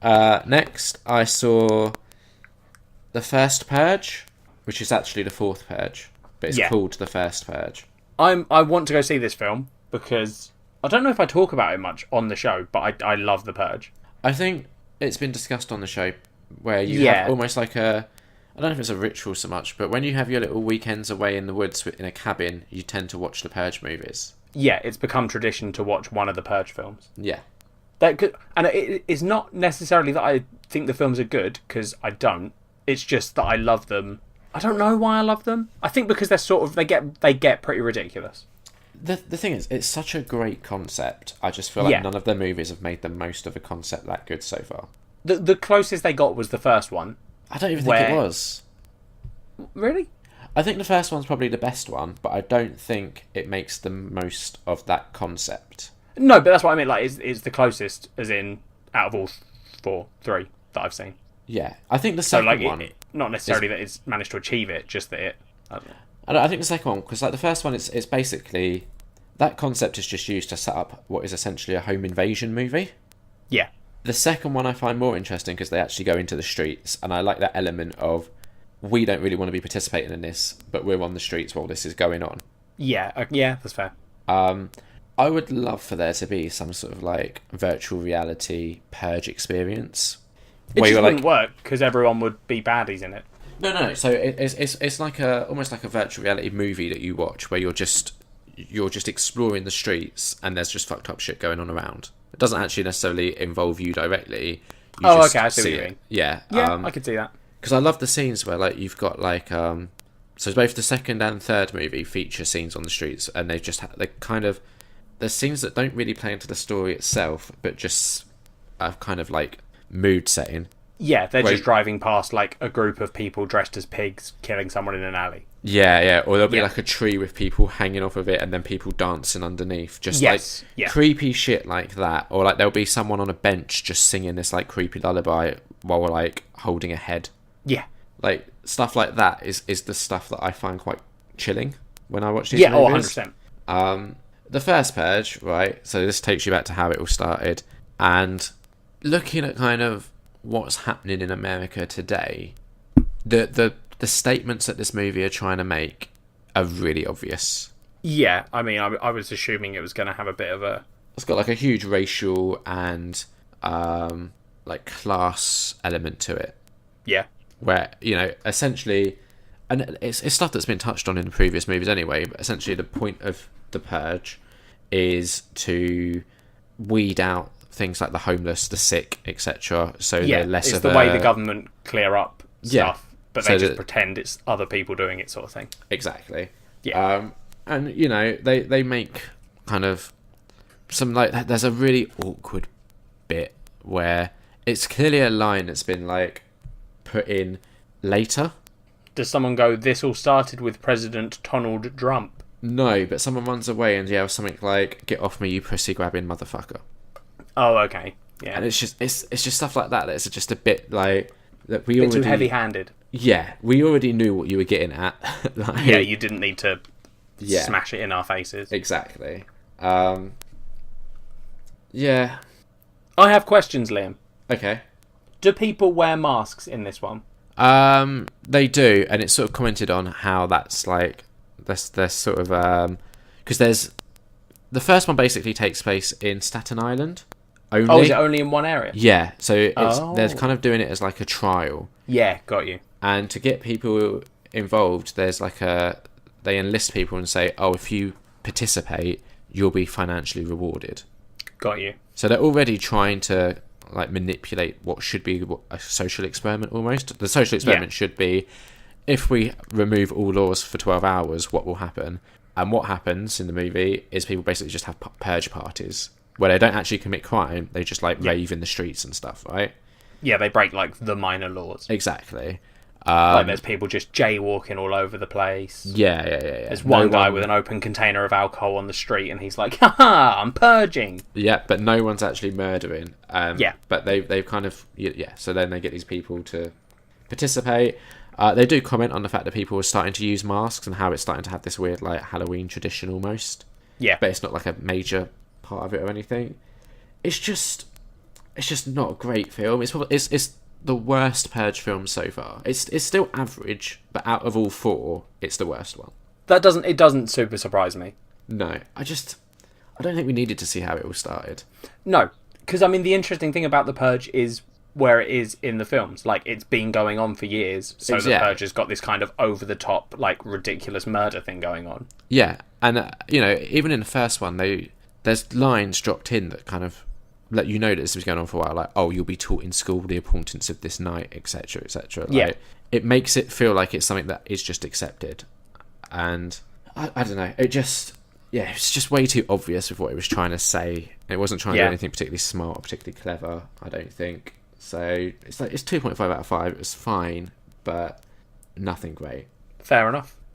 Next, I saw the First Purge, which is actually the fourth Purge, but it's called the First Purge. I want to go see this film because I don't know if I talk about it much on the show, but I love The Purge. I think it's been discussed on the show where you have almost like I don't know if it's a ritual so much, but when you have your little weekends away in the woods in a cabin, you tend to watch the Purge movies. Yeah, it's become tradition to watch one of the Purge films. Yeah. And it's not necessarily that I think the films are good, because I don't. It's just that I love them. I don't know why I love them. I think because they're sort of they get pretty ridiculous. The thing is, it's such a great concept. I just feel like none of their movies have made the most of a concept that good so far. The closest they got was the first one. I don't even think it was. Really? I think the first one's probably the best one, but I don't think it makes the most of that concept. No, but that's what I mean. Like, it's the closest, as in out of all three that I've seen. Yeah, I think the second one... not necessarily that it's managed to achieve it, just that it... I don't know. I think the second one, because like the first one, it's basically... That concept is just used to set up what is essentially a home invasion movie. Yeah. The second one I find more interesting because they actually go into the streets, and I like that element of, we don't really want to be participating in this, but we're on the streets while this is going on. Yeah, that's fair. I would love for there to be some sort of like virtual reality Purge experience. It just wouldn't work because everyone would be baddies in it. No. So it's like almost like a virtual reality movie that you watch where you're just exploring the streets and there's just fucked up shit going on around. It doesn't actually necessarily involve you directly. Okay, I see what you mean. Yeah, I could see that. Because I love the scenes where like you've got like so both the second and third movie feature scenes on the streets, and they kind of there's scenes that don't really play into the story itself, but just a kind of like mood setting. Yeah, they're just driving past like a group of people dressed as pigs killing someone in an alley. Yeah, or there'll be like a tree with people hanging off of it and then people dancing underneath. Just creepy shit like that. Or like there'll be someone on a bench just singing this like creepy lullaby while we're like holding a head. Yeah. Like stuff like that is the stuff that I find quite chilling when I watch these movies. Yeah, 100%. The First Purge, right? So this takes you back to how it all started. And looking at kind of what's happening in America today, the statements that this movie are trying to make are really obvious. Yeah, I mean, I was assuming it was going to have a bit of a... It's got like a huge racial and like class element to it. Yeah. Where, you know, essentially... And it's stuff that's been touched on in the previous movies anyway, but essentially the point of the Purge is to weed out things like the homeless, the sick, etc. So they're less of the way the government clear up stuff, but they just pretend it's other people doing it, sort of thing. Exactly. Yeah. And you know they make kind of some like there's a really awkward bit where it's clearly a line that's been like put in later. Does someone go, "This all started with President Donald Trump"? No, but someone runs away and yells something like, "Get off me, you pussy grabbing motherfucker." Oh, okay. Yeah. And it's just stuff like that that's just a bit like that we already... too heavy-handed. Yeah, we already knew what you were getting at. Like, yeah, you didn't need to smash it in our faces. Exactly. Yeah. I have questions, Liam. Okay. Do people wear masks in this one? They do, and it's sort of commented on how that's like there's sort of because there's the first one basically takes place in Staten Island. Only. Oh, is it only in one area? Yeah, so they're kind of doing it as like a trial. Yeah, got you. And to get people involved, there's like they enlist people and say, oh, if you participate, you'll be financially rewarded. Got you. So they're already trying to like manipulate what should be a social experiment almost. The social experiment should be, if we remove all laws for 12 hours, what will happen? And what happens in the movie is people basically just have purge parties where they don't actually commit crime, they just like rave in the streets and stuff, right? Yeah, they break like the minor laws. Exactly. Like there's people just jaywalking all over the place. Yeah. There's one guy with an open container of alcohol on the street and he's like, haha, I'm purging. Yeah, but no one's actually murdering. But they've kind of... Yeah, so then they get these people to participate. They do comment on the fact that people are starting to use masks and how it's starting to have this weird like Halloween tradition almost. Yeah. But it's not like a major part of it or anything. It's it's just not a great film. It's probably it's the worst Purge film so far. It's still average, but out of all four, it's the worst one. It doesn't super surprise me. No, I don't think we needed to see how it all started. No, because I mean the interesting thing about the Purge is where it is in the films. Like, it's been going on for years, so the Purge has got this kind of over the top, like, ridiculous murder thing going on. Yeah, and even in the first one, there's lines dropped in that kind of let you know that this was going on for a while, like, oh, you'll be taught in school the importance of this night, etc., etc. Like, yeah, it makes it feel like it's something that is just accepted, and I don't know, it's just way too obvious with what it was trying to say. It wasn't trying to do anything particularly smart or particularly clever, I don't think. So it's 2.5 out of 5. It was fine, but nothing great. Fair enough.